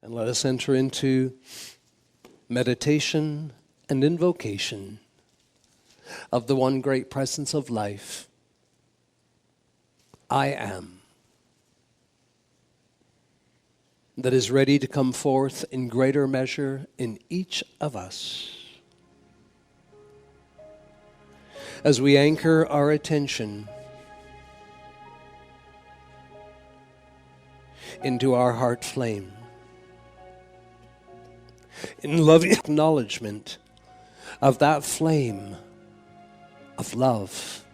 And let us enter into meditation and invocation of the one great presence of life, I am, that is ready to come forth in greater measure in each of us. As we anchor our attention into our heart flame, in loving acknowledgement of that flame of love.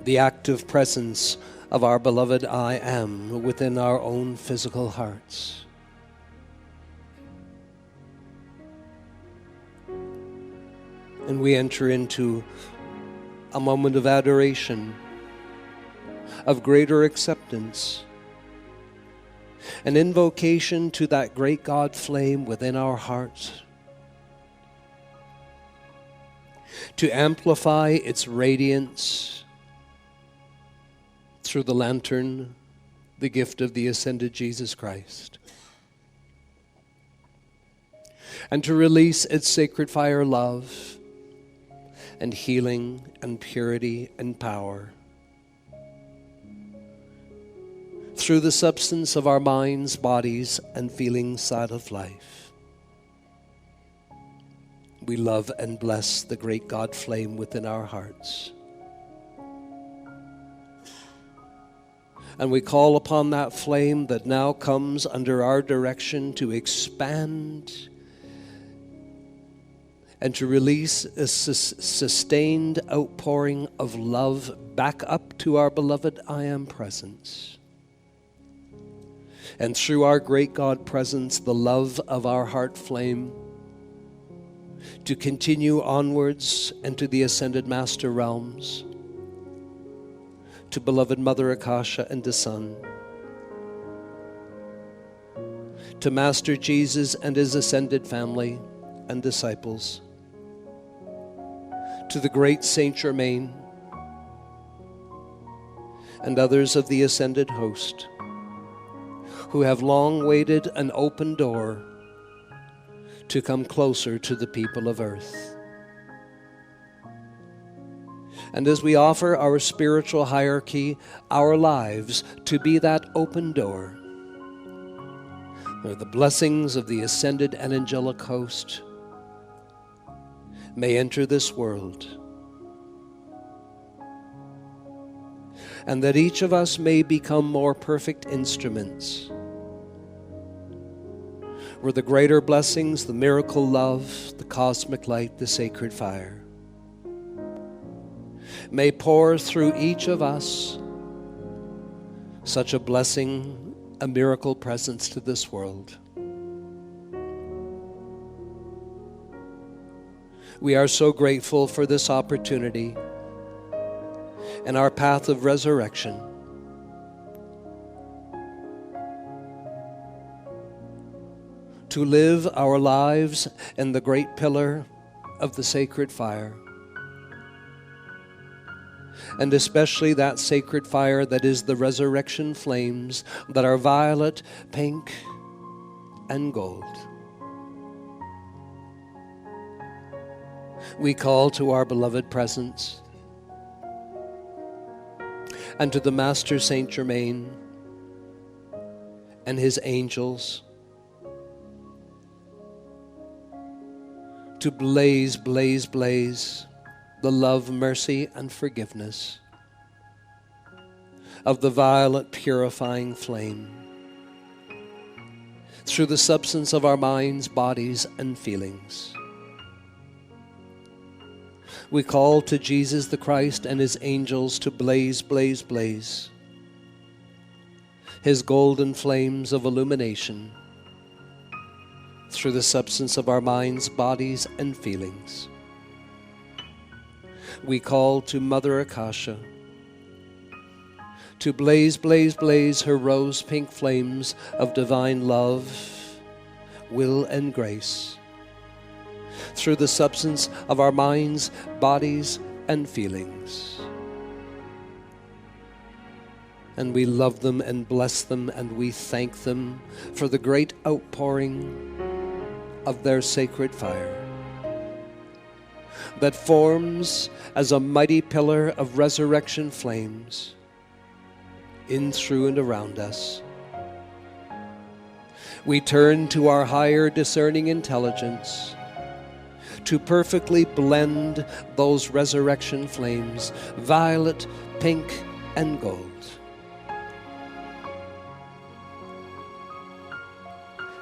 The active presence of our beloved I am within our own physical hearts. And we enter into a moment of adoration, of greater acceptance, an invocation to that great God flame within our hearts, to amplify its radiance through the lantern, the gift of the ascended Jesus Christ, and to release its sacred fire love and healing and purity and power through the substance of our minds, bodies, and feelings side of life. We love and bless the great God flame within our hearts. And we call upon that flame that now comes under our direction to expand and to release a sustained outpouring of love back up to our beloved I Am presence. And through our great God presence, the love of our heart flame, to continue onwards and to the ascended master realms, to beloved Mother Akasha and the Son, to Master Jesus and his ascended family and disciples, to the great Saint Germain and others of the ascended host, who have long waited an open door to come closer to the people of earth. And as we offer our spiritual hierarchy, our lives, to be that open door, where the blessings of the ascended and angelic host may enter this world, and that each of us may become more perfect instruments, where the greater blessings, the miracle love, the cosmic light, the sacred fire, may pour through each of us such a blessing, a miracle presence to this world. We are so grateful for this opportunity and our path of resurrection, to live our lives in the great pillar of the sacred fire, and especially that sacred fire that is the resurrection flames that are violet, pink, and gold. We call to our beloved presence and to the Master Saint Germain and his angels to blaze, blaze, blaze the love, mercy, and forgiveness of the violet purifying flame through the substance of our minds, bodies, and feelings. We call to Jesus the Christ and his angels to blaze, blaze, blaze his golden flames of illumination through the substance of our minds, bodies, and feelings. We call to Mother Akasha to blaze, blaze, blaze her rose-pink flames of divine love, will, and grace through the substance of our minds, bodies, and feelings. And we love them and bless them, and we thank them for the great outpouring of their sacred fire that forms as a mighty pillar of resurrection flames in, through, and around us. We turn to our higher discerning intelligence to perfectly blend those resurrection flames, violet, pink, and gold.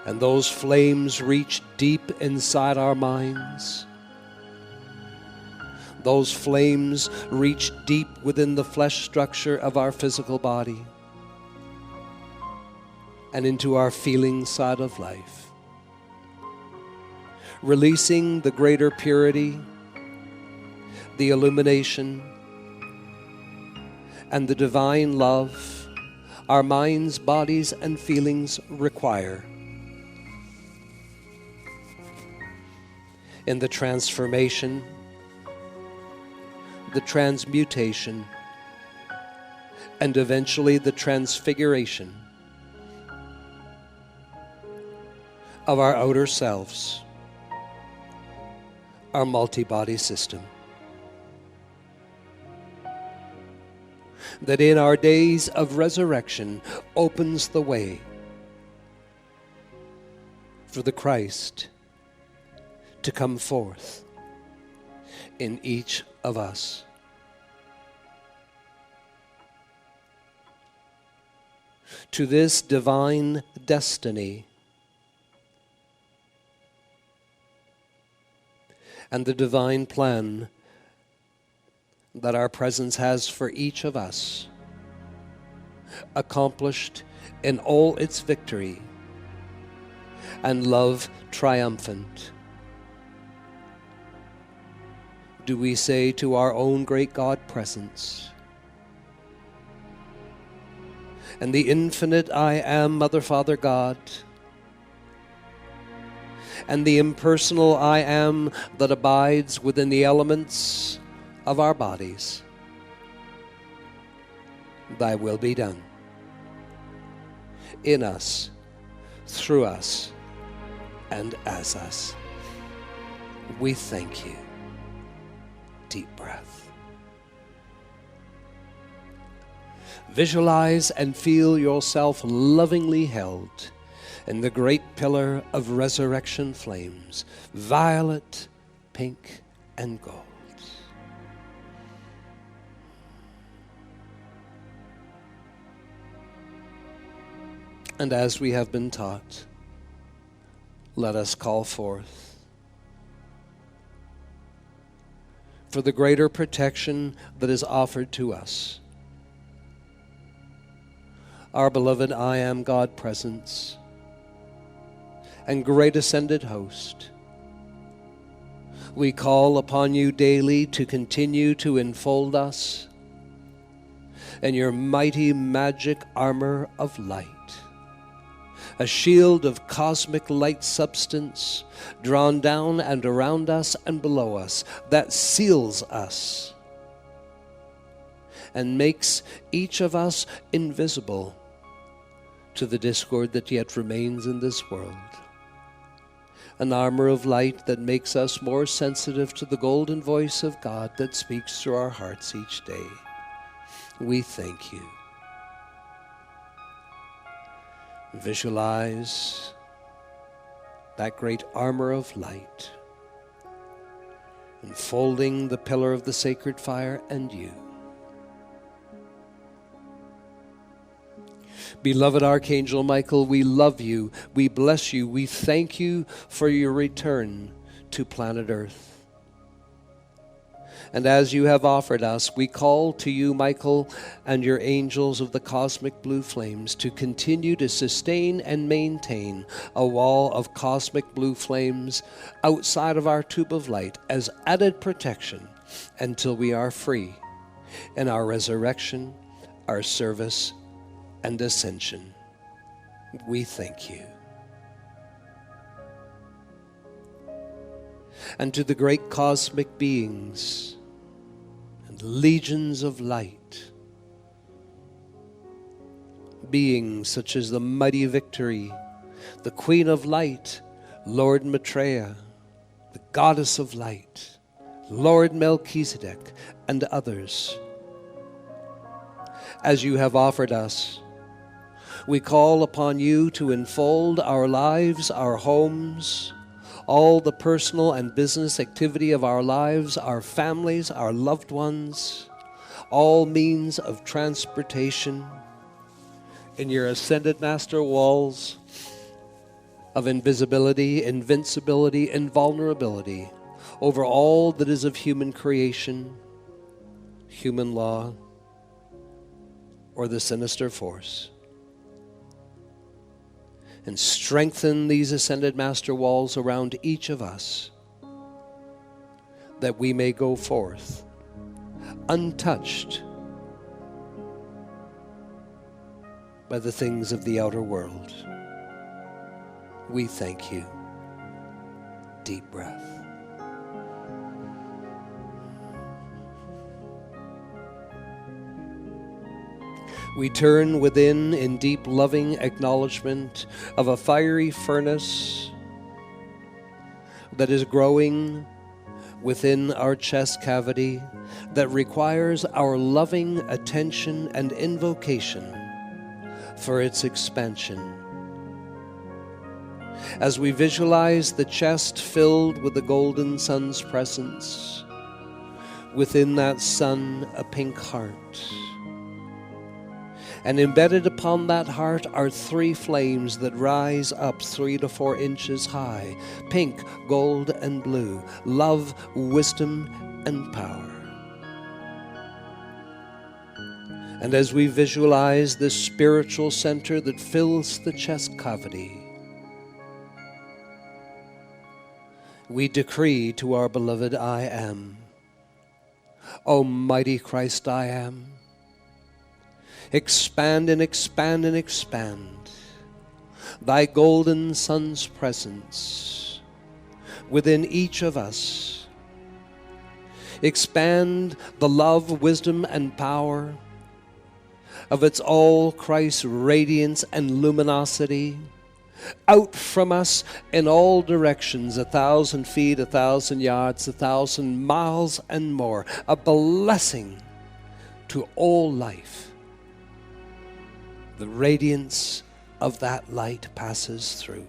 And those flames reach deep inside our minds. Those flames reach deep within the flesh structure of our physical body and into our feeling side of life, releasing the greater purity, the illumination, and the divine love our minds, bodies, and feelings require in the transformation, the transmutation, and eventually the transfiguration of our outer selves, our multi-body system. That in our days of resurrection opens the way for the Christ to come forth in each of us. To this divine destiny and the divine plan that our presence has for each of us, accomplished in all its victory and love triumphant, do we say to our own great God presence and the infinite I am, Mother, Father, God, and the impersonal I am that abides within the elements of our bodies, thy will be done in us, through us, and as us. We thank you. Deep breath. Visualize and feel yourself lovingly held in the great pillar of resurrection flames, violet, pink, and gold. And as we have been taught, let us call forth for the greater protection that is offered to us, our beloved I am God presence and great ascended host. We call upon you daily to continue to enfold us in your mighty magic armor of light, a shield of cosmic light substance drawn down and around us and below us that seals us and makes each of us invisible to the discord that yet remains in this world. An armor of light that makes us more sensitive to the golden voice of God that speaks through our hearts each day. We thank you. Visualize that great armor of light enfolding the pillar of the sacred fire and you. Beloved Archangel Michael, we love you, we bless you, we thank you for your return to planet Earth. And as you have offered us, we call to you, Michael, and your angels of the cosmic blue flames to continue to sustain and maintain a wall of cosmic blue flames outside of our tube of light as added protection until we are free in our resurrection, our service, and ascension. We thank you. And to the great cosmic beings and legions of light beings such as the mighty Victory, the Queen of Light, Lord Maitreya, the Goddess of Light, Lord Melchizedek, and others. As you have offered us, we call upon you to enfold our lives, our homes, all the personal and business activity of our lives, our families, our loved ones, all means of transportation in your ascended master walls of invisibility, invincibility, and vulnerability over all that is of human creation, human law, or the sinister force. And strengthen these ascended master walls around each of us, that we may go forth untouched by the things of the outer world. We thank you. Deep breath. We turn within in deep loving acknowledgement of a fiery furnace that is growing within our chest cavity, that requires our loving attention and invocation for its expansion. As we visualize the chest filled with the golden sun's presence, within that sun a pink heart. And embedded upon that heart are 3 flames that rise up 3 to 4 inches high, pink, gold, and blue, love, wisdom, and power. And as we visualize this spiritual center that fills the chest cavity, we decree to our beloved I Am, O mighty Christ I Am, expand and expand and expand thy golden sun's presence within each of us. Expand the love, wisdom, and power of its all Christ's radiance and luminosity out from us in all directions, 1,000 feet, 1,000 yards, 1,000 miles, and more. A blessing to all life. The radiance of that light passes through,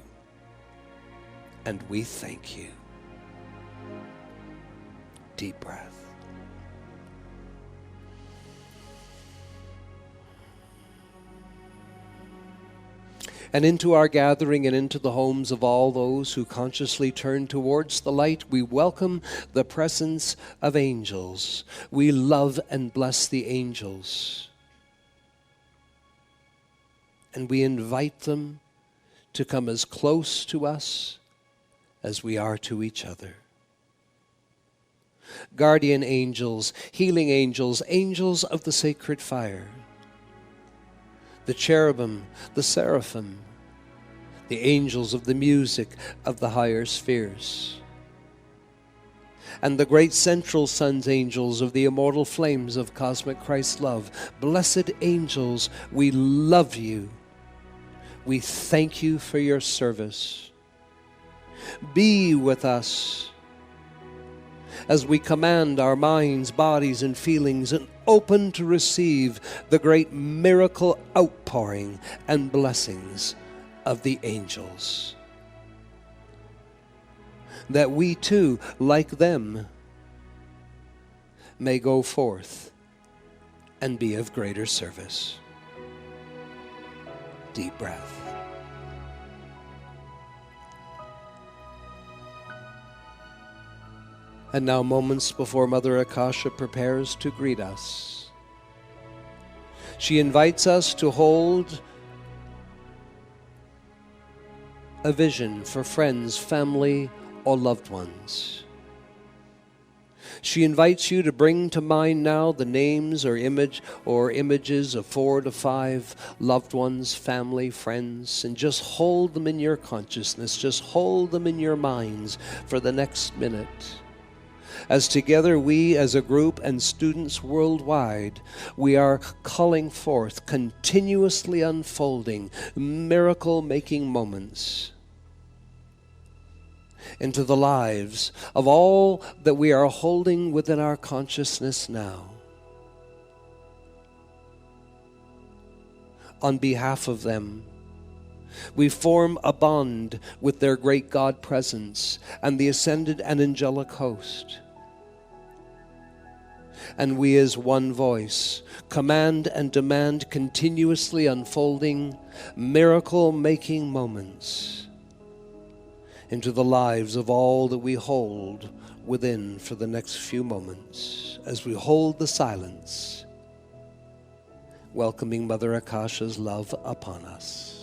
and we thank you. Deep breath. And into our gathering and into the homes of all those who consciously turn towards the light, we welcome the presence of angels. We love and bless the angels. And we invite them to come as close to us as we are to each other. Guardian angels, healing angels, angels of the sacred fire, the cherubim, the seraphim, the angels of the music of the higher spheres, and the great central sun's angels of the immortal flames of cosmic Christ's love. Blessed angels, we love you. We thank you for your service. Be with us as we command our minds, bodies, and feelings, and open to receive the great miracle outpouring and blessings of the angels. That we too, like them, may go forth and be of greater service. Deep breath. And now, moments before Mother Akasha prepares to greet us, she invites us to hold a vision for friends, family, or loved ones. She invites you to bring to mind now the names or images of 4 to 5 loved ones, family, friends, and just hold them in your consciousness. Just hold them in your minds for the next minute. as together we as a group and students worldwide, we are calling forth continuously unfolding, miracle-making moments into the lives of all that we are holding within our consciousness now. On behalf of them, we form a bond with their great God presence and the ascended and angelic host. And we as one voice command and demand continuously unfolding, miracle-making moments into the lives of all that we hold within for the next few moments as we hold the silence, welcoming Mother Akasha's love upon us.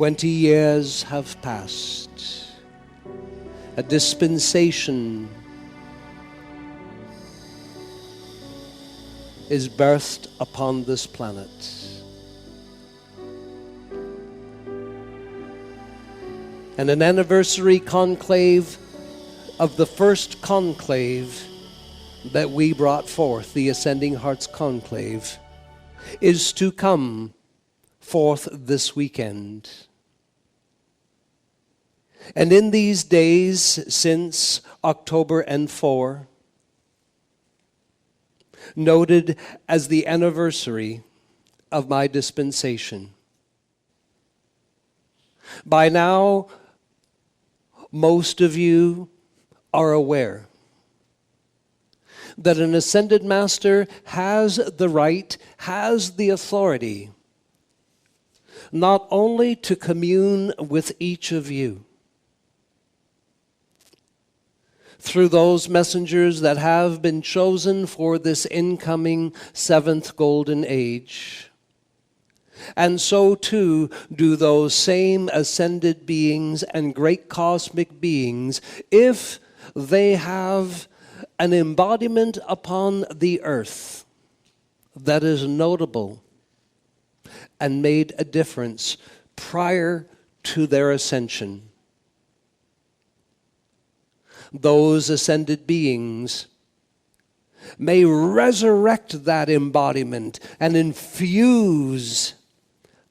20 years have passed. A dispensation is birthed upon this planet. And an anniversary conclave of the first conclave that we brought forth, the Ascending Hearts Conclave, is to come forth this weekend. And in these days since October 4, noted as the anniversary of my dispensation, by now most of you are aware that an ascended master has the right, has the authority, not only to commune with each of you through those messengers that have been chosen for this incoming seventh golden age, and so too do those same ascended beings and great cosmic beings if they have an embodiment upon the earth that is notable and made a difference prior to their ascension. Those ascended beings may resurrect that embodiment and infuse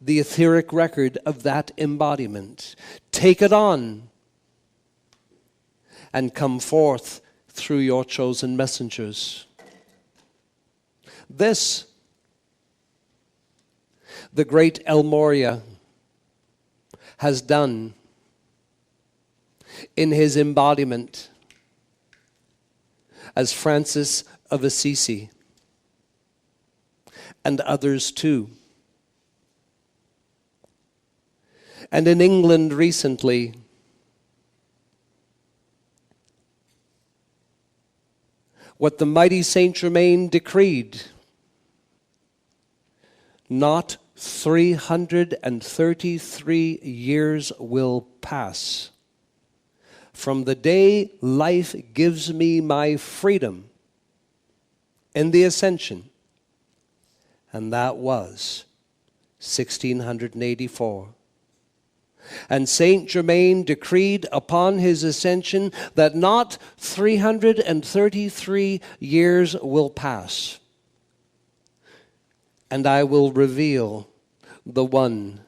the etheric record of that embodiment, take it on, and come forth through your chosen messengers. This, the great El Morya has done in his embodiment as Francis of Assisi, and others too. And in England recently, what the mighty Saint Germain decreed, not 333 years will pass from the day life gives me my freedom in the ascension, and that was 1684. And Saint Germain decreed upon his ascension that not 333 years will pass, and I will reveal the one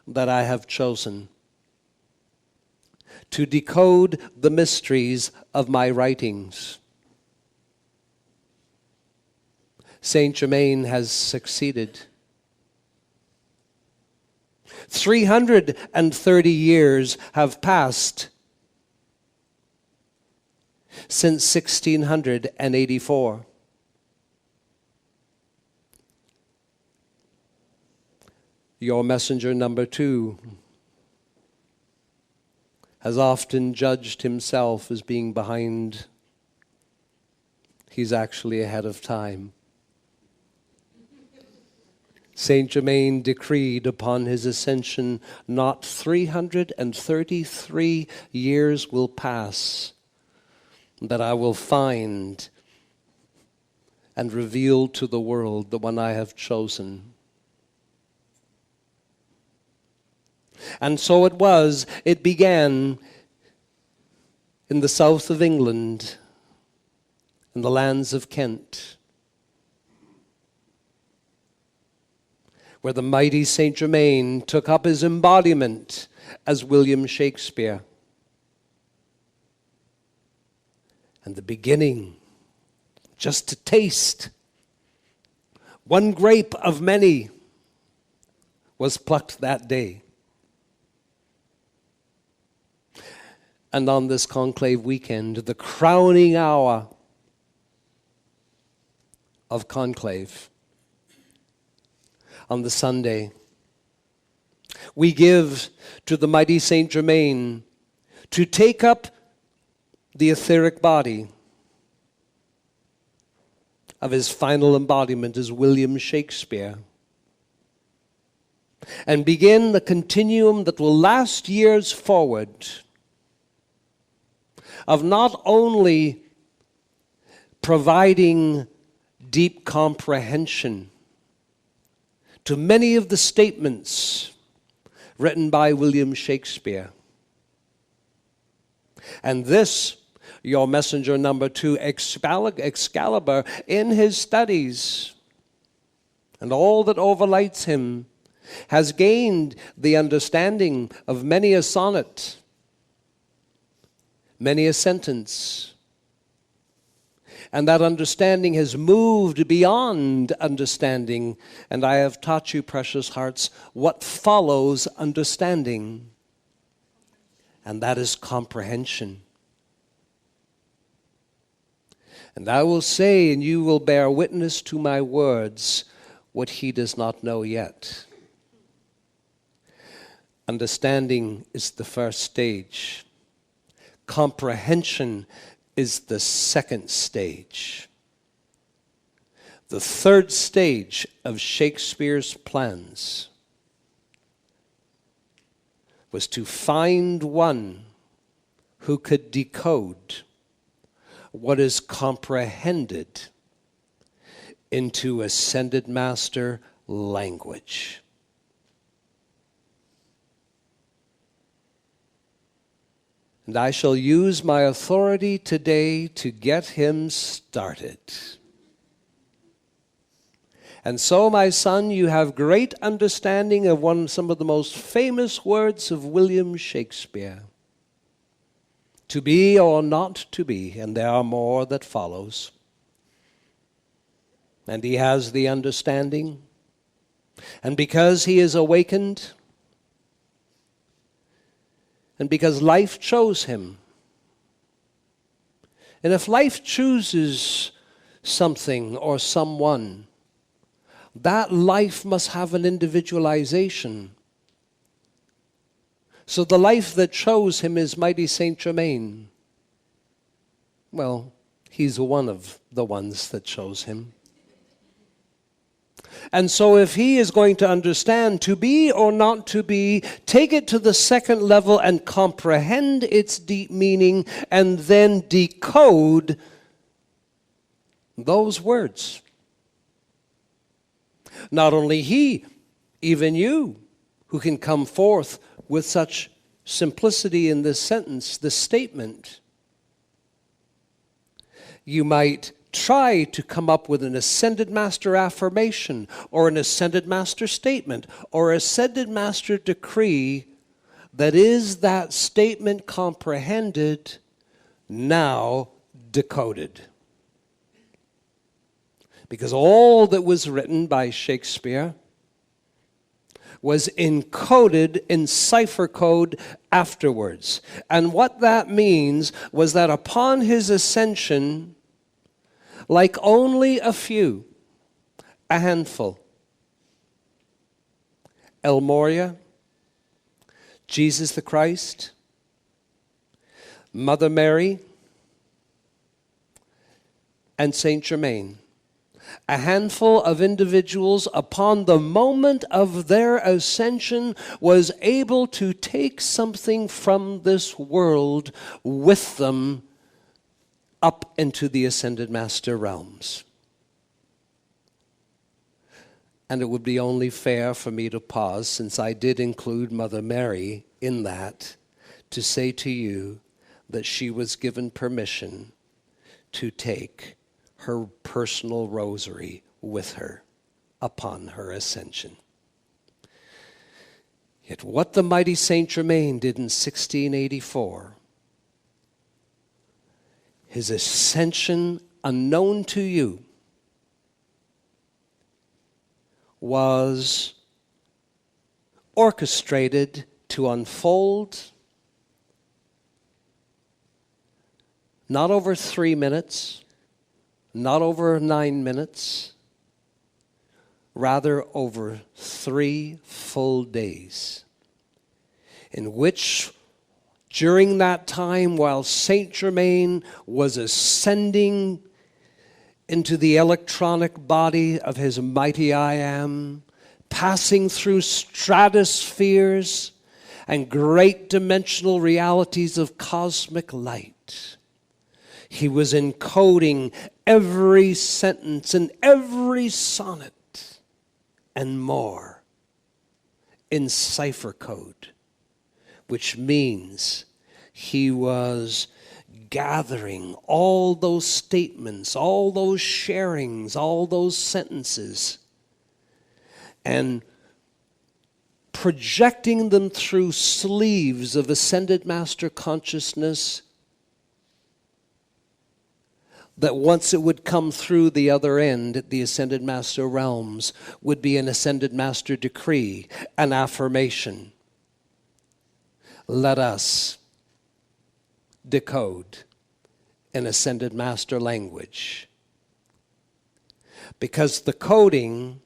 that I have chosen to decode the mysteries of my writings. Saint Germain has succeeded. 330 years have passed since 1684. Your messenger number 2 has often judged himself as being behind. He's actually ahead of time. Saint Germain decreed upon his ascension, not 333 years will pass that I will find and reveal to the world the one I have chosen. And so it was. It began in the south of England, in the lands of Kent, where the mighty Saint Germain took up his embodiment as William Shakespeare. And the beginning, just to taste, one grape of many was plucked that day. And on this conclave weekend, the crowning hour of conclave, on the Sunday, we give to the mighty Saint Germain to take up the etheric body of his final embodiment as William Shakespeare and begin the continuum that will last years forward of not only providing deep comprehension to many of the statements written by William Shakespeare. And this, your messenger number 2, Excalibur, in his studies and all that overlights him, has gained the understanding of many a sonnet, many a sentence. And that understanding has moved beyond understanding. And I have taught you, precious hearts, what follows understanding. And that is comprehension. And I will say, and you will bear witness to my words, what he does not know yet. Understanding is the first stage. Comprehension is the second stage. The third stage of Shakespeare's plans was to find one who could decode what is comprehended into ascended master language. And I shall use my authority today to get him started. And so, my son, you have great understanding of some of the most famous words of William Shakespeare. To be or not to be, and there are more that follows. And he has the understanding. And because he is awakened, and because life chose him. And if life chooses something or someone, that life must have an individualization. So the life that chose him is mighty Saint Germain. Well, he's one of the ones that chose him. And so if he is going to understand to be or not to be, take it to the second level and comprehend its deep meaning and then decode those words. Not only he, even you, who can come forth with such simplicity in this sentence, this statement. You might try to come up with an ascended master affirmation or an ascended master statement or ascended master decree that is that statement comprehended, now decoded. Because all that was written by Shakespeare was encoded in cipher code afterwards. And what that means was that upon his ascension, like only a few, a handful, El Moria, Jesus the Christ, Mother Mary, and Saint Germain, a handful of individuals upon the moment of their ascension was able to take something from this world with them up into the Ascended Master realms. And it would be only fair for me to pause, since I did include Mother Mary in that, to say to you that she was given permission to take her personal rosary with her upon her ascension. Yet what the mighty Saint Germain did in 1684, his ascension unknown to you, was orchestrated to unfold not over 3 minutes, not over 9 minutes, rather over 3 full days, in which, during that time, while Saint Germain was ascending into the electronic body of his mighty I Am, passing through stratospheres and great dimensional realities of cosmic light, he was encoding every sentence and every sonnet and more in cipher code, which means he was gathering all those statements, all those sharings, all those sentences, and projecting them through sleeves of Ascended Master consciousness, that once it would come through the other end at the Ascended Master realms would be an Ascended Master decree, an affirmation. Let us decode in Ascended Master language. Because the coding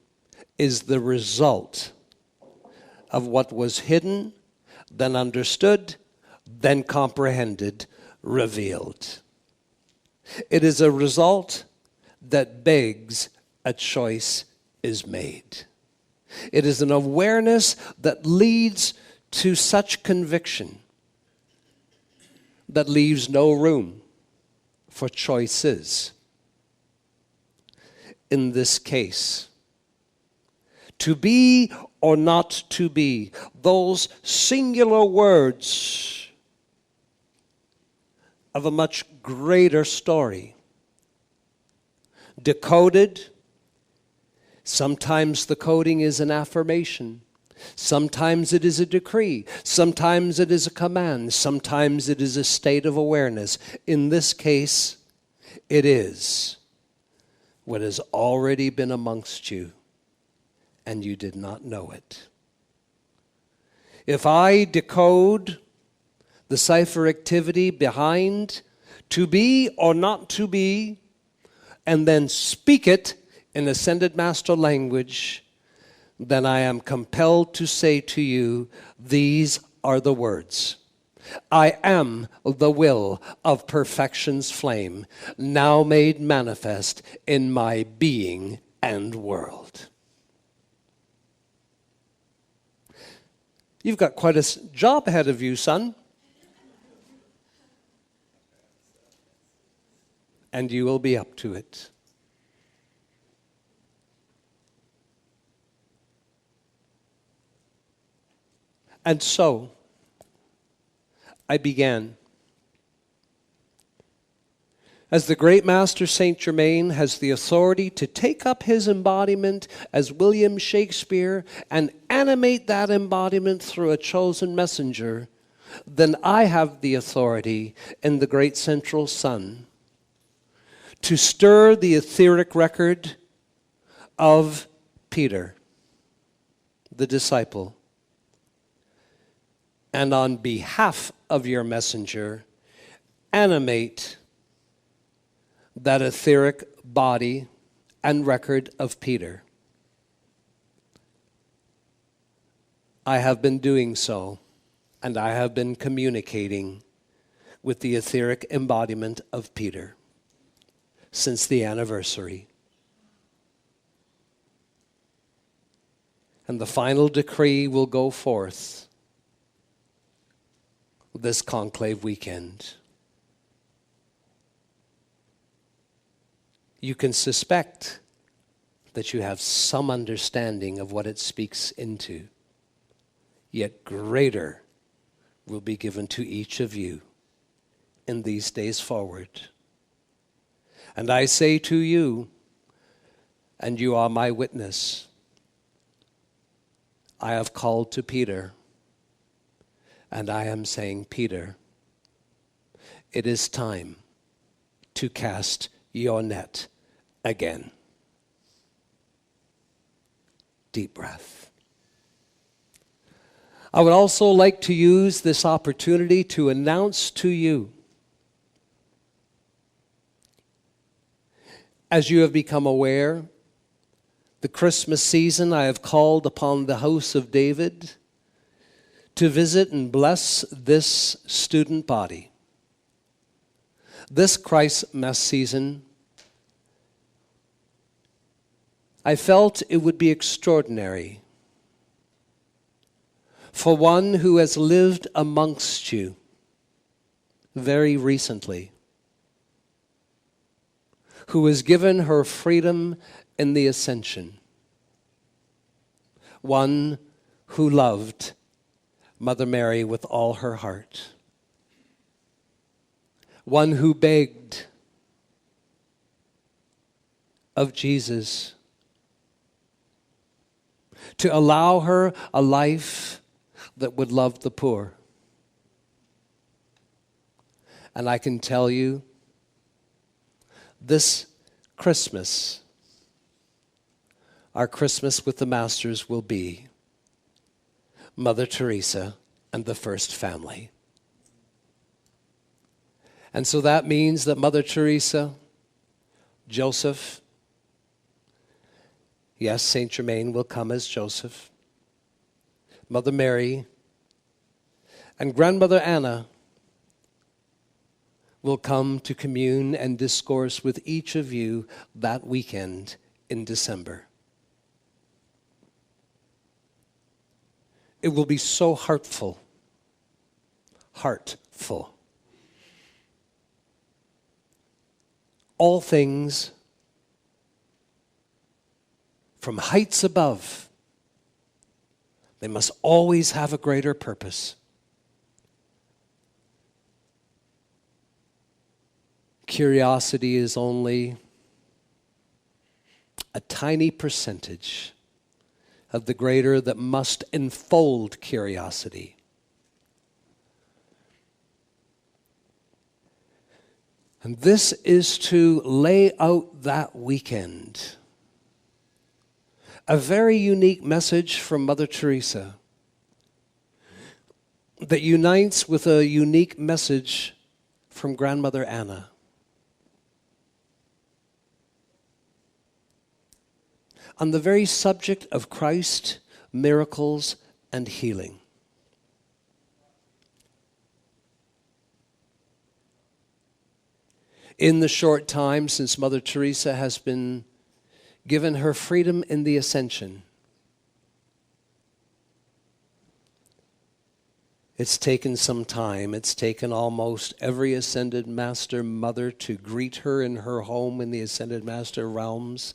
is the result of what was hidden, then understood, then comprehended, revealed. It is a result that begs a choice is made. It is an awareness that leads to such conviction that leaves no room for choices. In this case, to be or not to be, those singular words of a much greater story. Decoded, sometimes the coding is an affirmation. Sometimes it is a decree. Sometimes it is a command. Sometimes it is a state of awareness. In this case, it is what has already been amongst you, and you did not know it. If I decode the cipher activity behind to be or not to be, and then speak it in Ascended Master language, then I am compelled to say to you, these are the words. I am the will of perfection's flame, now made manifest in my being and world. You've got quite a job ahead of you, son. And you will be up to it. And so, I began As the great master Saint Germain has the authority to take up his embodiment as William Shakespeare and animate that embodiment through a chosen messenger, then I have the authority in the great central sun to stir the etheric record of Peter, the disciple, and on behalf of your messenger, animate that etheric body and record of Peter. I have been doing so, and I have been communicating with the etheric embodiment of Peter since the anniversary. And the final decree will go forth this conclave weekend. You can suspect that you have some understanding of what it speaks into, yet greater will be given to each of you in these days forward. And I say to you, and you are my witness, I have called to Peter, and I am saying, Peter, it is time to cast your net again. Deep breath. I would also like to use this opportunity to announce to you, as you have become aware, the Christmas season, I have called upon the house of David to visit and bless this student body. This Christmas season, I felt it would be extraordinary for one who has lived amongst you very recently, who was given her freedom in the ascension, one who loved Mother Mary with all her heart, one who begged of Jesus to allow her a life that would love the poor. And I can tell you, this Christmas, our Christmas with the Masters will be Mother Teresa and the First Family. And so that means that Mother Teresa, Joseph, yes, Saint Germain will come as Joseph, Mother Mary, and Grandmother Anna will come to commune and discourse with each of you that weekend in December. It will be so heartful. All things from heights above, they must always have a greater purpose. Curiosity is only a tiny percentage of the greater that must enfold curiosity. And this is to lay out that weekend a very unique message from Mother Teresa that unites with a unique message from Grandmother Anna. On the very subject of Christ, miracles, and healing. In the short time since Mother Teresa has been given her freedom in the Ascension, it's taken some time. It's taken almost every Ascended Master mother to greet her in her home in the Ascended Master realms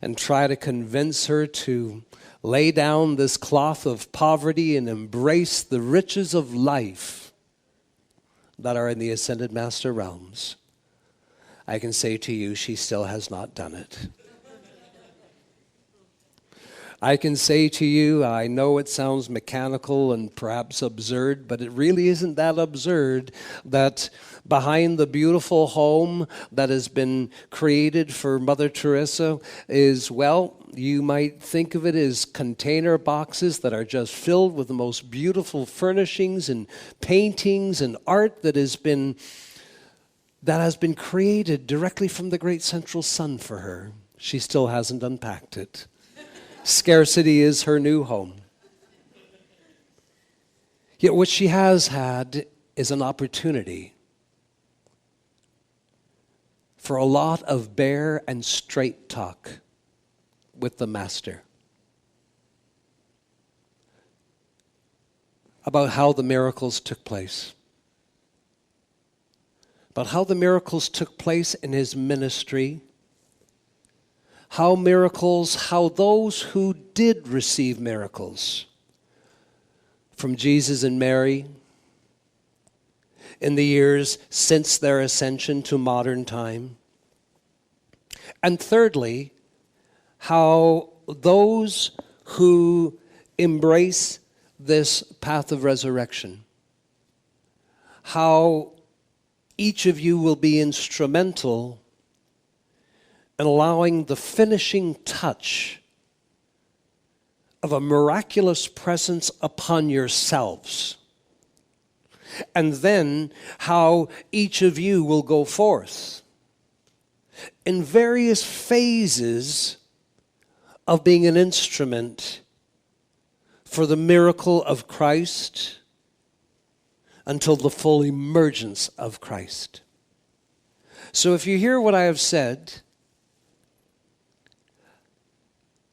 and try to convince her to lay down this cloth of poverty and embrace the riches of life that are in the Ascended Master realms. I can say to you, she still has not done it. I can say to you, I know it sounds mechanical and perhaps absurd, but it really isn't that absurd that behind the beautiful home that has been created for Mother Teresa is, well, you might think of it as container boxes that are just filled with the most beautiful furnishings and paintings and art that has been created directly from the great central sun for her. She still hasn't unpacked it. Scarcity is her new home. Yet what she has had is an opportunity for a lot of bare and straight talk with the Master about how the miracles took place. About how the miracles took place in his ministry. How those who did receive miracles from Jesus and Mary in the years since their ascension to modern time. And thirdly, how those who embrace this path of resurrection, how each of you will be instrumental and allowing the finishing touch of a miraculous presence upon yourselves. And then how each of you will go forth in various phases of being an instrument for the miracle of Christ until the full emergence of Christ. So if you hear what I have said,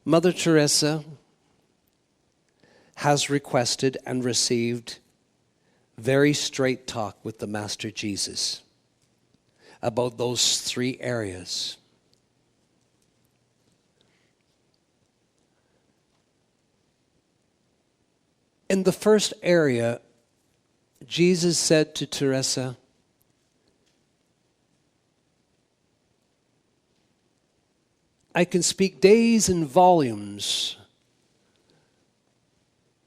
Mother Teresa has requested and received very straight talk with the Master Jesus about those three areas. In the first area, Jesus said to Teresa, I can speak days and volumes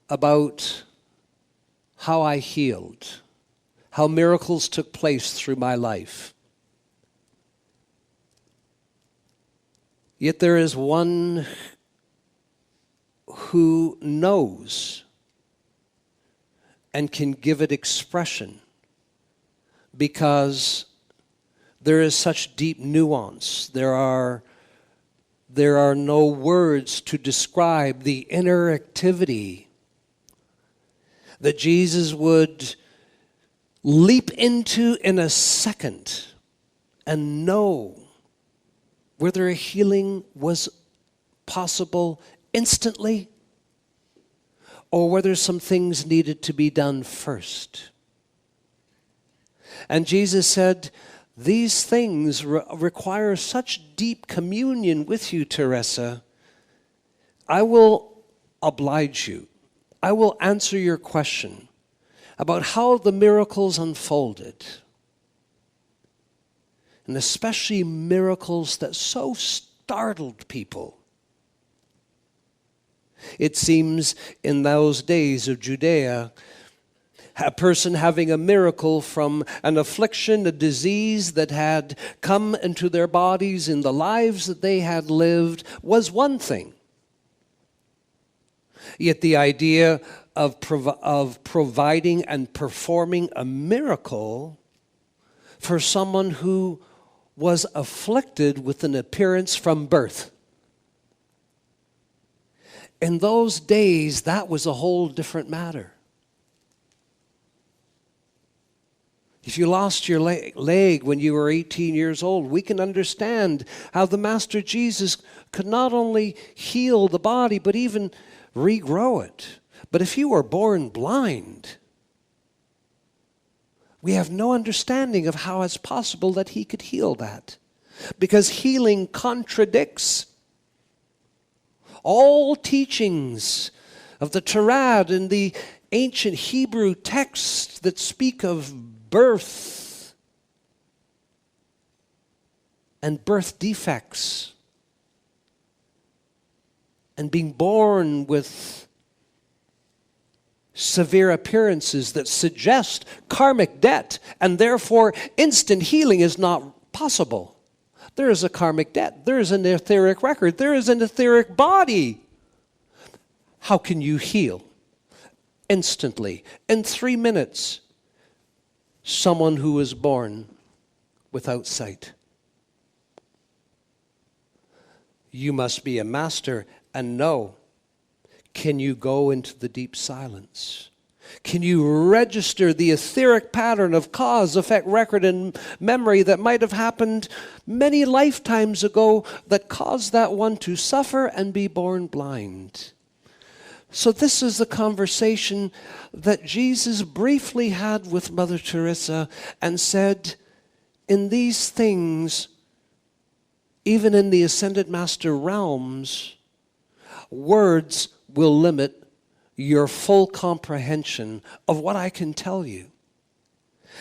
about how I healed, how miracles took place through my life. Yet there is one who knows and can give it expression because there is such deep nuance. There are no words to describe the inner activity that Jesus would leap into in a second and know whether a healing was possible instantly or whether some things needed to be done first. And Jesus said, these things require such deep communion with you, Teresa. I will oblige you. I will answer your question about how the miracles unfolded. And especially miracles that so startled people. It seems in those days of Judea, a person having a miracle from an affliction, a disease that had come into their bodies in the lives that they had lived was one thing. Yet the idea of providing and performing a miracle for someone who was afflicted with an appearance from birth. In those days, that was a whole different matter. If you lost your leg when you were 18 years old, we can understand how the Master Jesus could not only heal the body, but even regrow it. But if you were born blind, we have no understanding of how it's possible that he could heal that. Because healing contradicts all teachings of the Torah and the ancient Hebrew texts that speak of birth and birth defects and being born with severe appearances that suggest karmic debt, and therefore instant healing is not possible. There is a karmic debt. There is an etheric record. There is an etheric body. How can you heal instantly, in 3 minutes, someone who was born without sight? You must be a master and know. Can you go into the deep silence? Can you register the etheric pattern of cause, effect, record, and memory that might have happened many lifetimes ago that caused that one to suffer and be born blind? So this is the conversation that Jesus briefly had with Mother Teresa and said, in these things, even in the Ascended Master realms, words will limit your full comprehension of what I can tell you.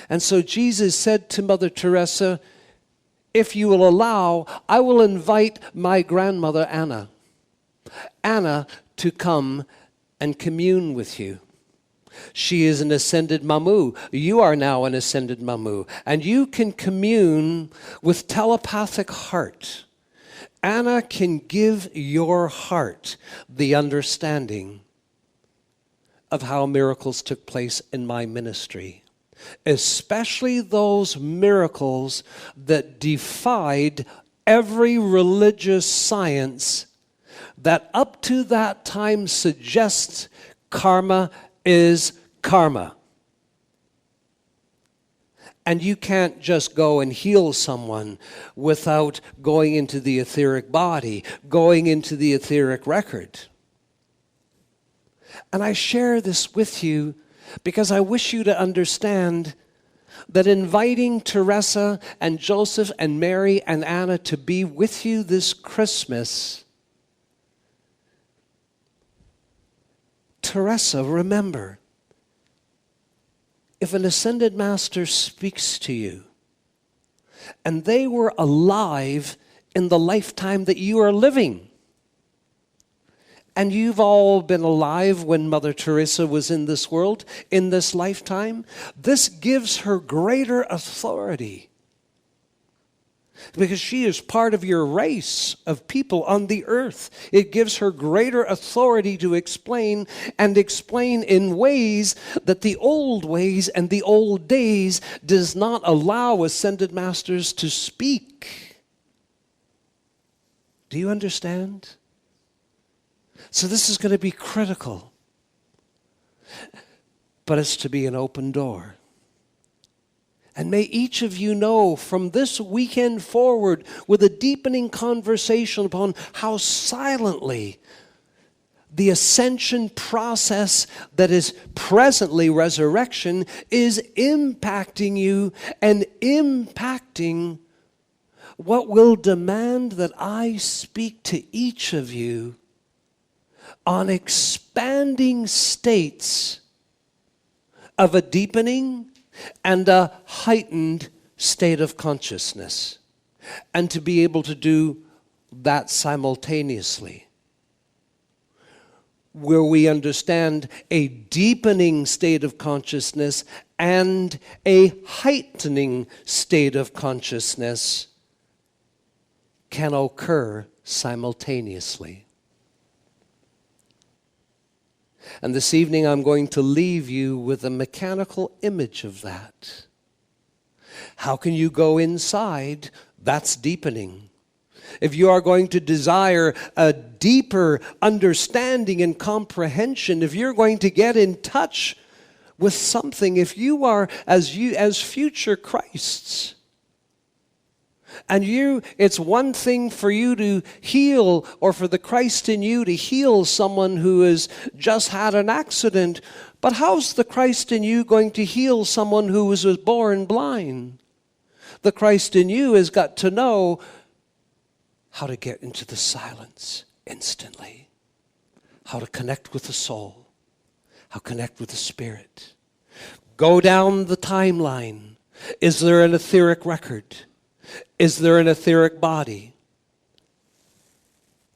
And so Jesus said to Mother Teresa, if you will allow, I will invite my grandmother Anna to come and commune with you. She is an ascended Mamu. You are now an ascended Mamu. And you can commune with telepathic heart. Anna can give your heart the understanding of how miracles took place in my ministry, especially those miracles that defied every religious science that up to that time suggests karma is karma. And you can't just go and heal someone without going into the etheric body, going into the etheric record. And I share this with you because I wish you to understand that inviting Teresa and Joseph and Mary and Anna to be with you this Christmas, Teresa, remember, if an ascended master speaks to you and they were alive in the lifetime that you are living, and you've all been alive when Mother Teresa was in this world, in this lifetime, this gives her greater authority because she is part of your race of people on the earth. It gives her greater authority to explain, and explain in ways that the old ways and the old days does not allow ascended masters to speak. Do you understand? So this is going to be critical, but it's to be an open door. And may each of you know from this weekend forward, with a deepening conversation upon how silently the ascension process that is presently resurrection is impacting you and impacting what will demand that I speak to each of you on expanding states of a deepening and a heightened state of consciousness, and to be able to do that simultaneously, where we understand a deepening state of consciousness and a heightening state of consciousness can occur simultaneously. And this evening I'm going to leave you with a mechanical image of that. How can you go inside? That's deepening. If you are going to desire a deeper understanding and comprehension, if you're going to get in touch with something, if you are as future Christs, and it's one thing for you to heal, or for the Christ in you to heal someone who has just had an accident, but how's the Christ in you going to heal someone who was born blind? The Christ in you has got to know how to get into the silence instantly, how to connect with the soul, how to connect with the spirit. Go down the timeline. Is there an etheric record? Is there an etheric body?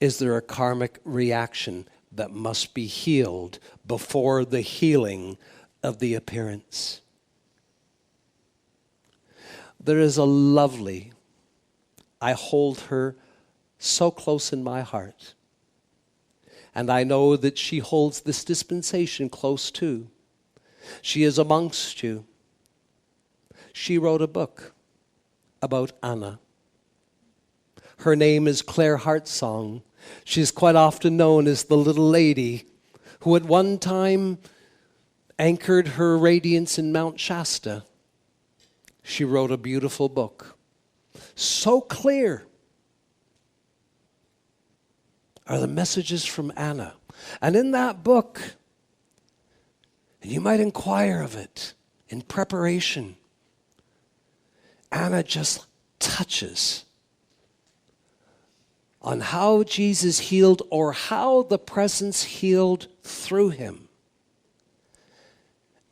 Is there a karmic reaction that must be healed before the healing of the appearance? There is a lovely, I hold her so close in my heart. And I know that she holds this dispensation close too. She is amongst you. She wrote a book about Anna. Her name is Claire Hartsong. She's quite often known as the little lady who at one time anchored her radiance in Mount Shasta. She wrote a beautiful book. So clear are the messages from Anna. And in that book, and you might inquire of it in preparation, Anna just touches on how Jesus healed or how the presence healed through him,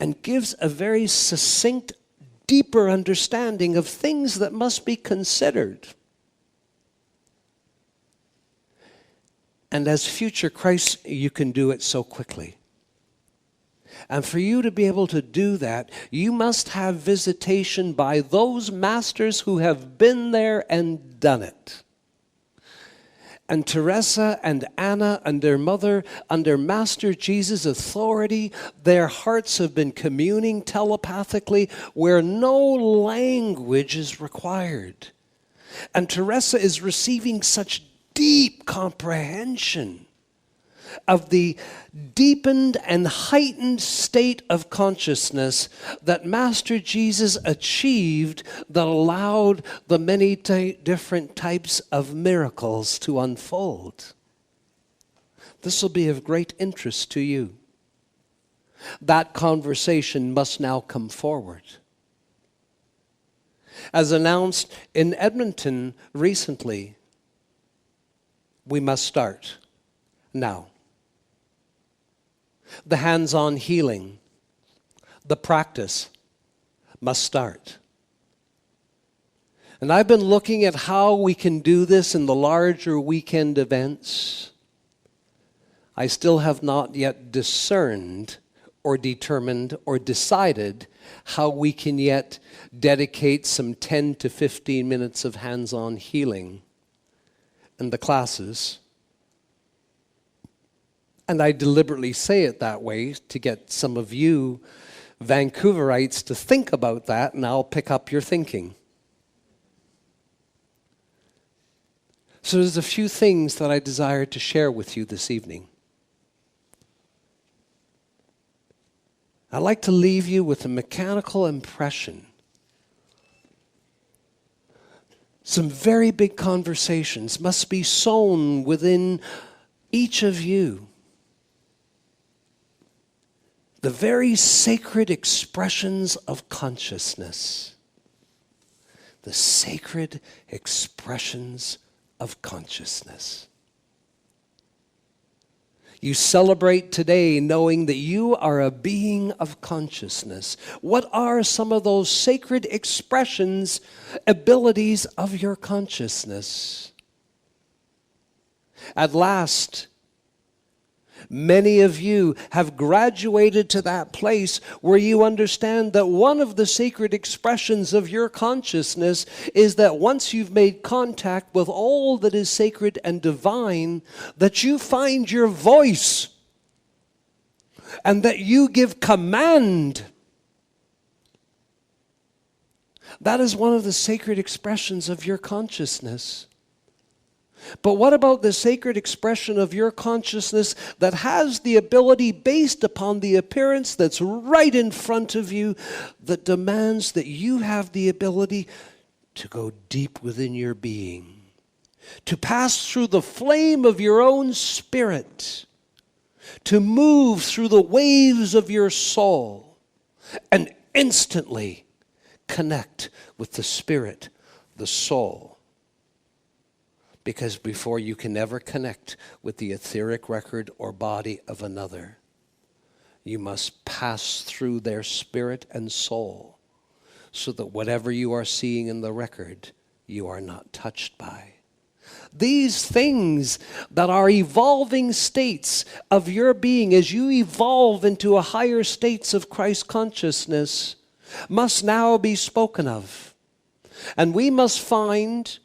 and gives a very succinct, deeper understanding of things that must be considered. And as future Christ, you can do it so quickly. And for you to be able to do that, you must have visitation by those masters who have been there and done it. And Teresa and Anna and their mother, under Master Jesus' authority, their hearts have been communing telepathically where no language is required. And Teresa is receiving such deep comprehension of the deepened and heightened state of consciousness that Master Jesus achieved that allowed the many different types of miracles to unfold. This will be of great interest to you. That conversation must now come forward. As announced in Edmonton recently, we must start now. The hands-on healing, the practice must start. And I've been looking at how we can do this in the larger weekend events. I still have not yet discerned or determined or decided how we can yet dedicate some 10 to 15 minutes of hands-on healing in the classes. And I deliberately say it that way to get some of you Vancouverites to think about that, and I'll pick up your thinking. So there's a few things that I desire to share with you this evening. I'd like to leave you with a mechanical impression. Some very big conversations must be sown within each of you. The very sacred expressions of consciousness. The sacred expressions of consciousness. You celebrate today knowing that you are a being of consciousness. What are some of those sacred expressions, abilities of your consciousness? At last, many of you have graduated to that place where you understand that one of the sacred expressions of your consciousness is that once you've made contact with all that is sacred and divine, that you find your voice and that you give command. That is one of the sacred expressions of your consciousness. But what about the sacred expression of your consciousness that has the ability, based upon the appearance that's right in front of you, that demands that you have the ability to go deep within your being, to pass through the flame of your own spirit, to move through the waves of your soul, and instantly connect with the spirit, the soul? Because before you can ever connect with the etheric record or body of another, you must pass through their spirit and soul so that whatever you are seeing in the record you are not touched by. These things that are evolving states of your being as you evolve into a higher states of Christ consciousness must now be spoken of. And we must find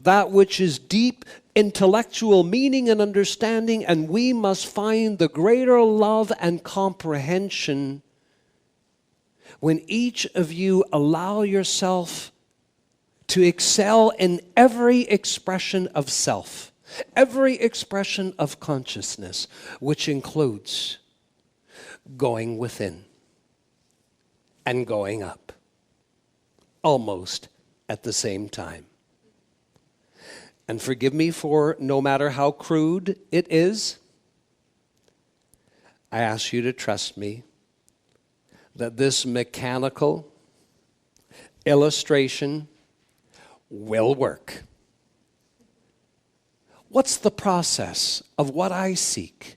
that which is deep intellectual meaning and understanding, and we must find the greater love and comprehension when each of you allow yourself to excel in every expression of self, every expression of consciousness, which includes going within and going up, almost at the same time. And forgive me for no matter how crude it is, I ask you to trust me that this mechanical illustration will work. What's the process of what I seek?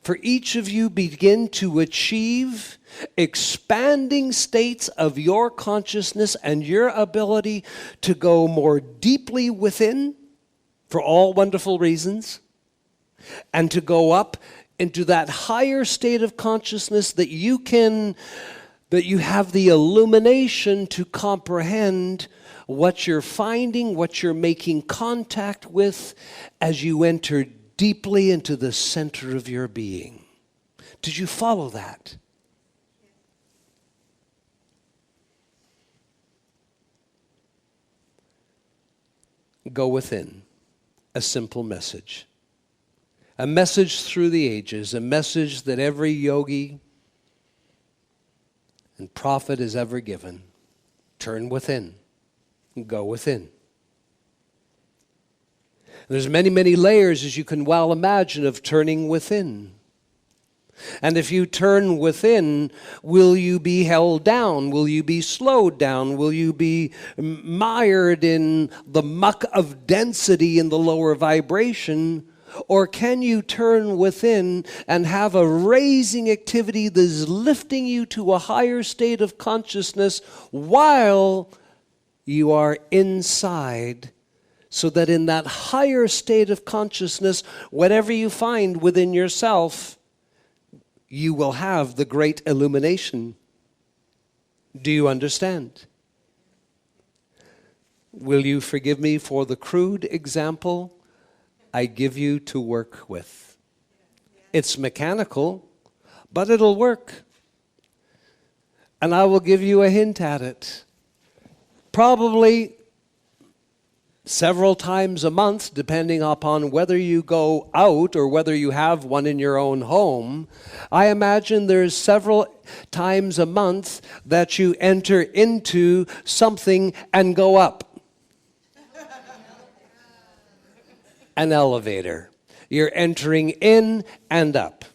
For each of you begin to achieve expanding states of your consciousness and your ability to go more deeply within for all wonderful reasons, and to go up into that higher state of consciousness that you have the illumination to comprehend what you're finding, what you're making contact with as you enter deeply into the center of your being. Did you follow that? Go within. A simple message. A message through the ages, a message that every yogi and prophet has ever given. Turn within. Go within. There's many, many layers, as you can well imagine, of turning within. And if you turn within, will you be held down? Will you be slowed down? Will you be mired in the muck of density in the lower vibration? Or can you turn within and have a raising activity that is lifting you to a higher state of consciousness while you are inside, so that in that higher state of consciousness, whatever you find within yourself, you will have the great illumination. Do you understand? Will you forgive me for the crude example I give you to work with? It's mechanical, but it'll work. And I will give you a hint at it. Probably several times a month, depending upon whether you go out or whether you have one in your own home. I imagine there's several times a month that you enter into something and go up. An elevator. You're entering in and up.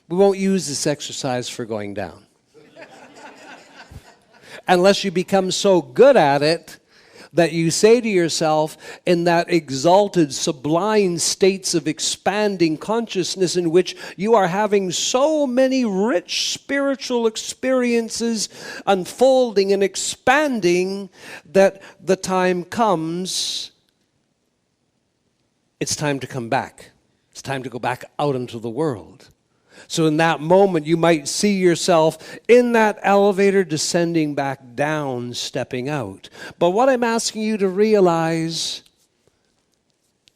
We won't use this exercise for going down. Unless you become so good at it that you say to yourself, in that exalted, sublime states of expanding consciousness in which you are having so many rich spiritual experiences unfolding and expanding, that the time comes, it's time to come back. It's time to go back out into the world. So in that moment, you might see yourself in that elevator descending back down, stepping out. But what I'm asking you to realize,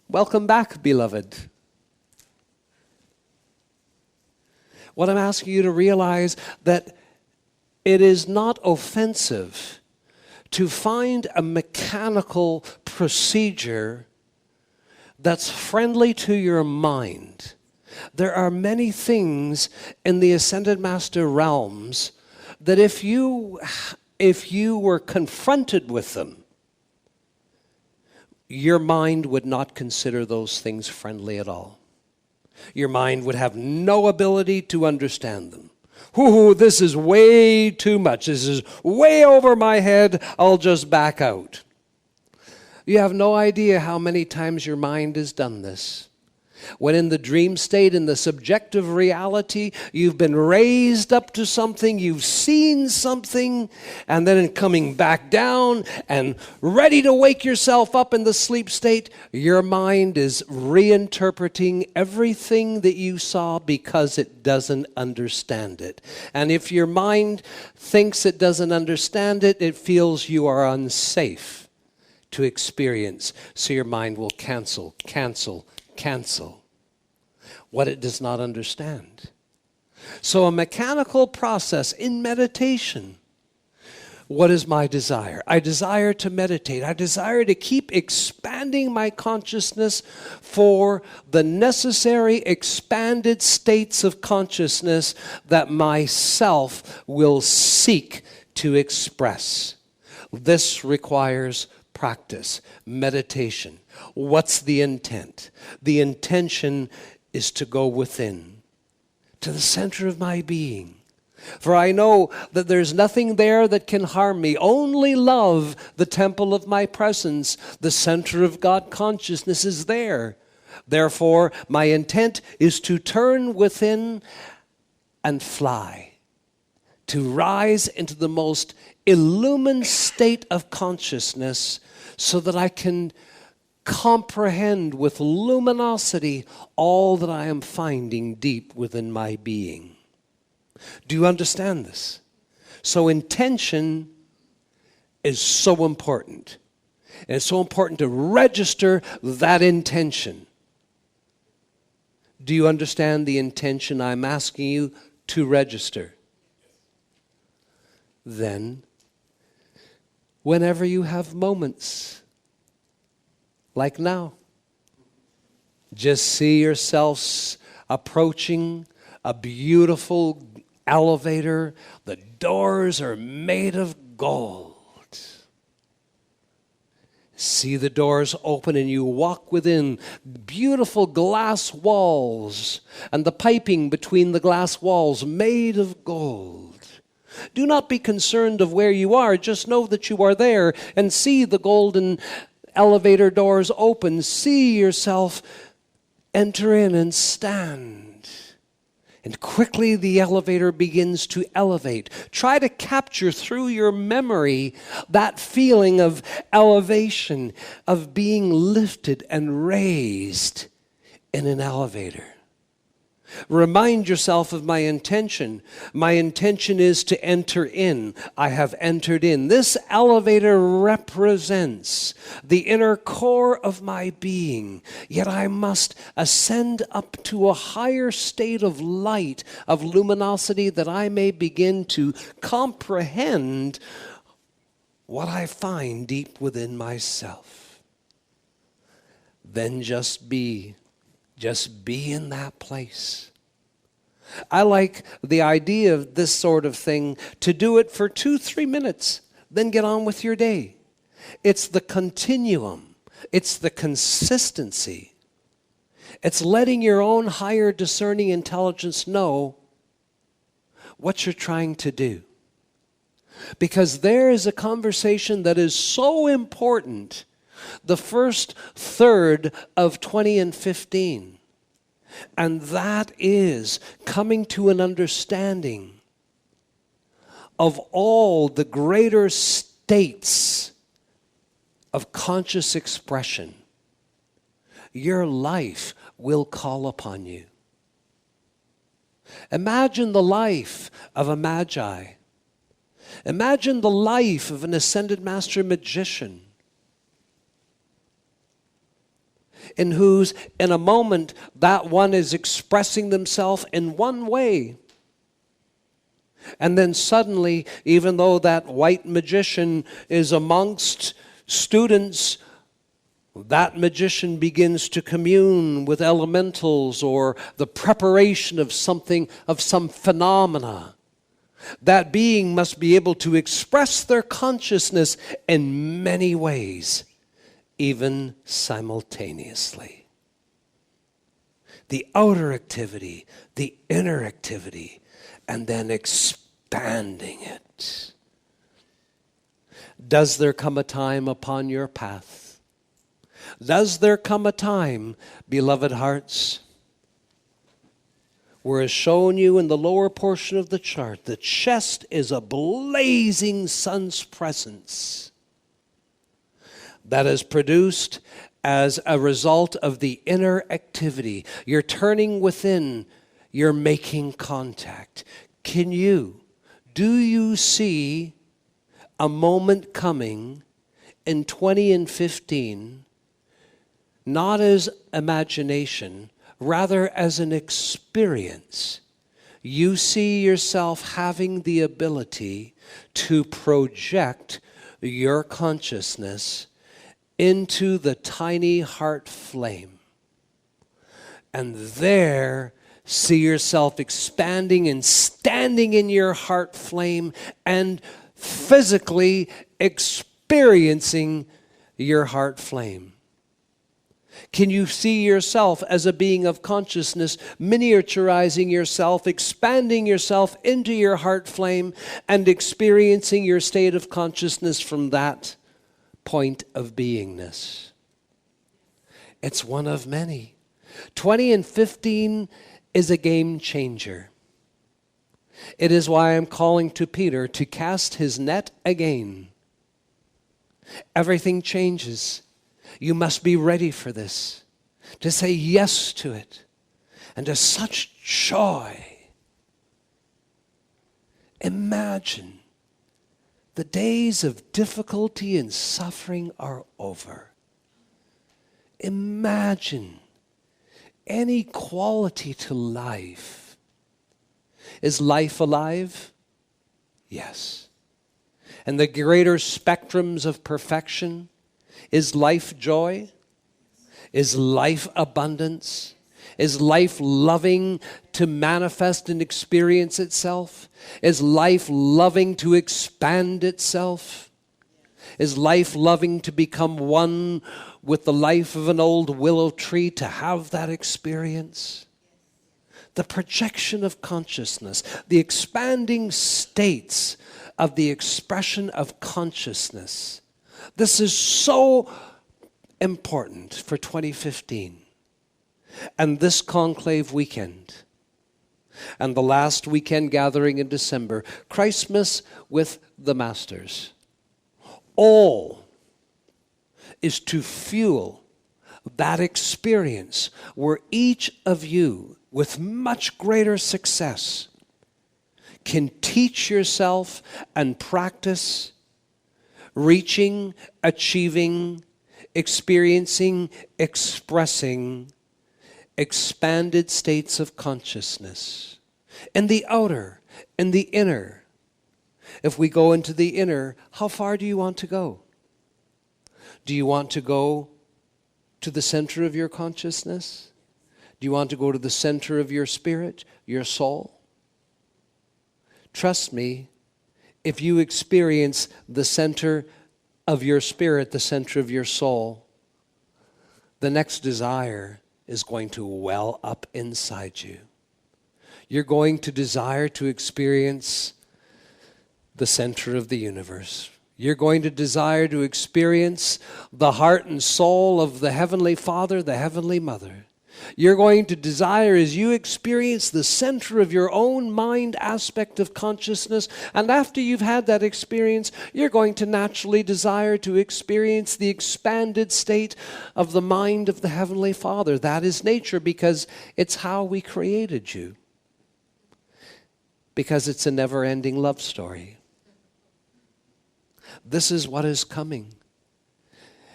welcome back, beloved. What I'm asking you to realize, that it is not offensive to find a mechanical procedure that's friendly to your mind. There are many things in the Ascended Master realms that if you were confronted with them, your mind would not consider those things friendly at all. Your mind would have no ability to understand them. Ooh, this is way too much. This is way over my head. I'll just back out. You have no idea how many times your mind has done this. When in the dream state, in the subjective reality, you've been raised up to something, you've seen something, and then in coming back down and ready to wake yourself up in the sleep state, your mind is reinterpreting everything that you saw because it doesn't understand it. And if your mind thinks it doesn't understand it, it feels you are unsafe to experience. So your mind will cancel what it does not understand. So a mechanical process in meditation. What is my desire? I desire to meditate. I desire to keep expanding my consciousness for the necessary expanded states of consciousness that myself will seek to express. This requires practice, meditation. What's the intent? The intention is to go within, to the center of my being. For I know that there's nothing there that can harm me. Only love, the temple of my presence, the center of God consciousness is there. Therefore, my intent is to turn within and fly, to rise into the most illumined state of consciousness so that I can comprehend with luminosity all that I am finding deep within my being. Do you understand this? So intention is so important. And it's so important to register that intention. Do you understand the intention I'm asking you to register? Then, whenever you have moments like now, just see yourselves approaching a beautiful elevator. The doors are made of gold. See the doors open and you walk within beautiful glass walls and the piping between the glass walls made of gold. Do not be concerned of where you are. Just know that you are there and see the golden elevator doors open. See yourself enter in and stand. And quickly the elevator begins to elevate. Try to capture through your memory that feeling of elevation, of being lifted and raised in an elevator. Remind yourself of my intention. My intention is to enter in. I have entered in. This elevator represents the inner core of my being. Yet I must ascend up to a higher state of light, of luminosity, that I may begin to comprehend what I find deep within myself. Then just be in that place. I like the idea of this sort of thing, to do it for 2-3 minutes, then get on with your day. It's the continuum. It's the consistency. It's letting your own higher discerning intelligence know what you're trying to do. Because there is a conversation that is so important, the first third of 20 and 15. And that is coming to an understanding of all the greater states of conscious expression. Your life will call upon you. Imagine the life of a magi. Imagine the life of an ascended master magician, in whose, in a moment, that one is expressing themselves in one way. And then suddenly, even though that white magician is amongst students, that magician begins to commune with elementals or the preparation of something, of some phenomena. That being must be able to express their consciousness in many ways, even simultaneously. The outer activity, the inner activity, and then expanding it. Does there come a time upon your path Does there come a time, beloved hearts, where as shown you in the lower portion of the chart, the chest is a blazing sun's presence that is produced as a result of the inner activity. You're turning within, you're making contact. Do you see a moment coming in 20 and 15, not as imagination, rather as an experience? You see yourself having the ability to project your consciousness into the tiny heart flame. And there, see yourself expanding and standing in your heart flame and physically experiencing your heart flame. Can you see yourself as a being of consciousness, miniaturizing yourself, expanding yourself into your heart flame, and experiencing your state of consciousness from that point of beingness? It's one of many. 20 and 15 is a game changer. It is why I'm calling to Peter to cast his net again. Everything changes. You must be ready for this, to say yes to it, and to such joy. Imagine the days of difficulty and suffering are over. Imagine any quality to life. Is life alive? Yes. And the greater spectrums of perfection? Is life joy? Is life abundance? Is life loving to manifest and experience itself? Is life loving to expand itself? Is life loving to become one with the life of an old willow tree, to have that experience? The projection of consciousness, the expanding states of the expression of consciousness. This is so important for 2015 and this conclave weekend and the last weekend gathering in December, Christmas with the Masters. All is to fuel that experience where each of you, with much greater success, can teach yourself and practice reaching, achieving, experiencing, expressing expanded states of consciousness. In the outer, in the inner. If we go into the inner, how far do you want to go? Do you want to go to the center of your consciousness? Do you want to go to the center of your spirit, your soul? Trust me, if you experience the center of your spirit, the center of your soul, the next desire is going to well up inside you. You're going to desire to experience the center of the universe. You're going to desire to experience the heart and soul of the Heavenly Father, the Heavenly Mother. You're going to desire, as you experience the center of your own mind aspect of consciousness, and after you've had that experience, you're going to naturally desire to experience the expanded state of the mind of the Heavenly Father. That is nature, because it's how we created you. Because it's a never-ending love story. This is what is coming.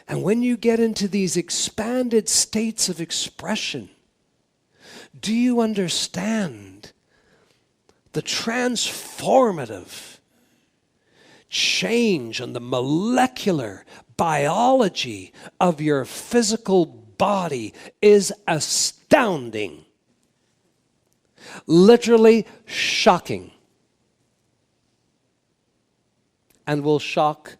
And when you get into these expanded states of expression, do you understand the transformative change on the molecular biology of your physical body is astounding. Literally shocking. And will shock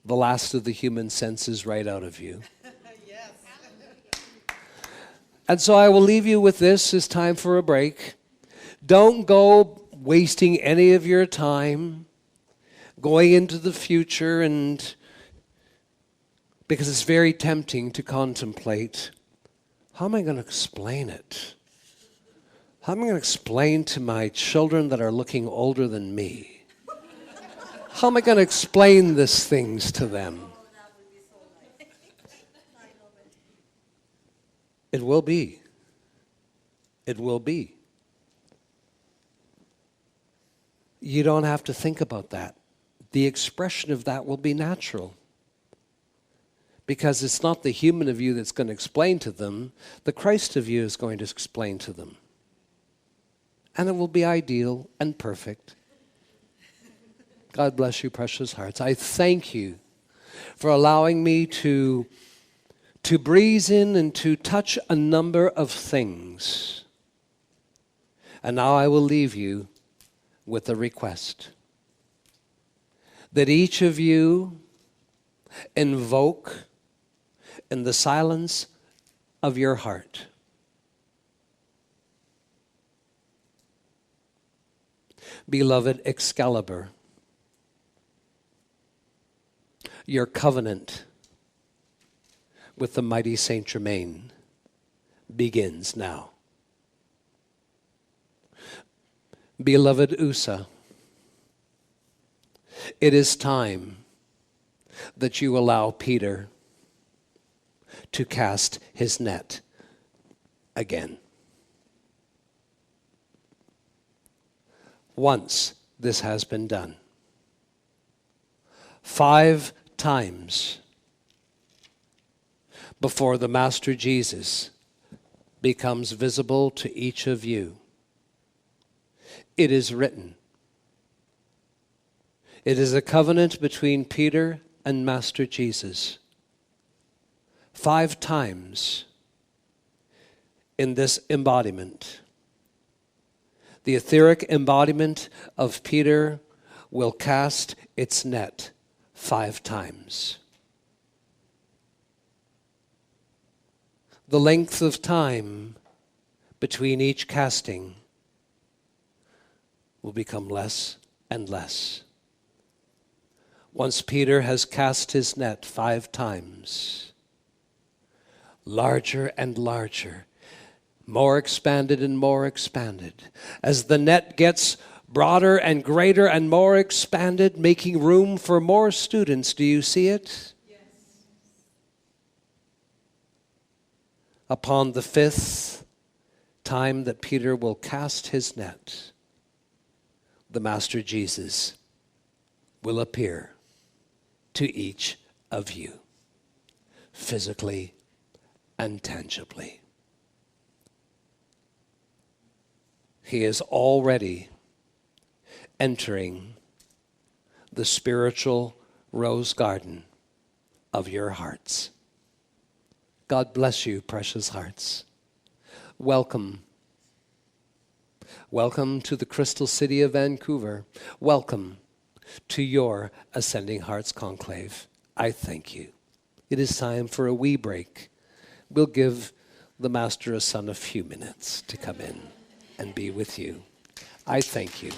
the last of the human senses right out of you. Yes. And so I will leave you with this. It's time for a break. Don't go wasting any of your time going into the future and Because it's very tempting to contemplate, how am I going to explain it? How am I going to explain to my children that are looking older than me? How am I going to explain these things to them? It will be. It will be. You don't have to think about that. The expression of that will be natural. Because it's not the human of you that's going to explain to them. The Christ of you is going to explain to them. And it will be ideal and perfect. God bless you, precious hearts. I thank you for allowing me to breeze in and to touch a number of things. And now I will leave you with a request. That each of you invoke in the silence of your heart beloved Excalibur, your covenant with the mighty Saint Germain begins now. Beloved Usa, it is time that you allow Peter to cast his net again. Once this has been done. 5 times before the Master Jesus becomes visible to each of you. It is written. It is a covenant between Peter and Master Jesus. 5 times in this embodiment. The etheric embodiment of Peter will cast its net 5 times. The length of time between each casting will become less and less. Once Peter has cast his net 5 times, larger and larger, more expanded and more expanded. As the net gets broader and greater and more expanded, making room for more students. Do you see it? Yes. Upon the 5th time that Peter will cast his net, the Master Jesus will appear to each of you, physically and tangibly. He is already entering the spiritual rose garden of your hearts. God bless you, precious hearts. Welcome. Welcome to the Crystal City of Vancouver. Welcome to your Ascending Hearts Conclave. I thank you. It is time for a wee break. We'll give the Master a Son a few minutes to come in and be with you. I thank you.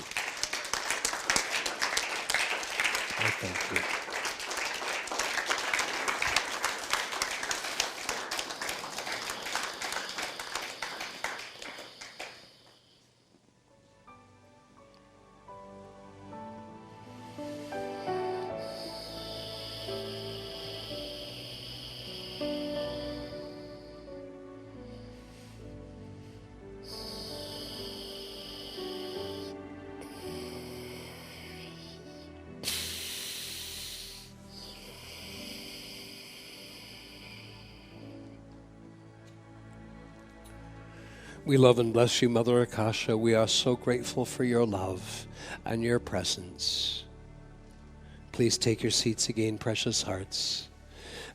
I thank you. We love and bless you, Mother Akasha. We are so grateful for your love and your presence. Please take your seats again, precious hearts,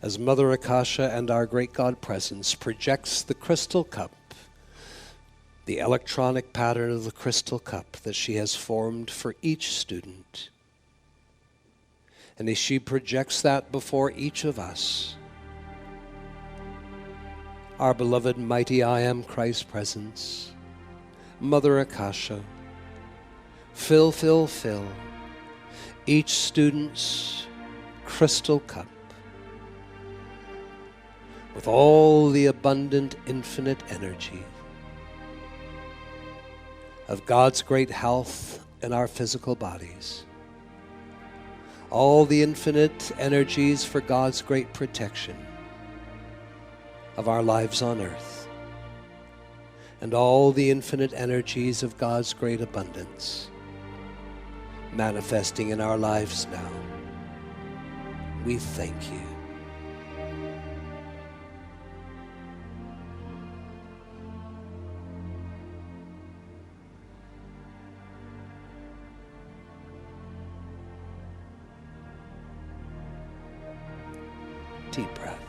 as Mother Akasha and our great God Presence projects the crystal cup, the electronic pattern of the crystal cup that she has formed for each student. And as she projects that before each of us, our beloved mighty I Am Christ Presence, Mother Akasha, fill, fill, fill each student's crystal cup with all the abundant infinite energy of God's great health in our physical bodies, all the infinite energies for God's great protection of our lives on earth, and all the infinite energies of God's great abundance manifesting in our lives now. We thank you. Deep breath.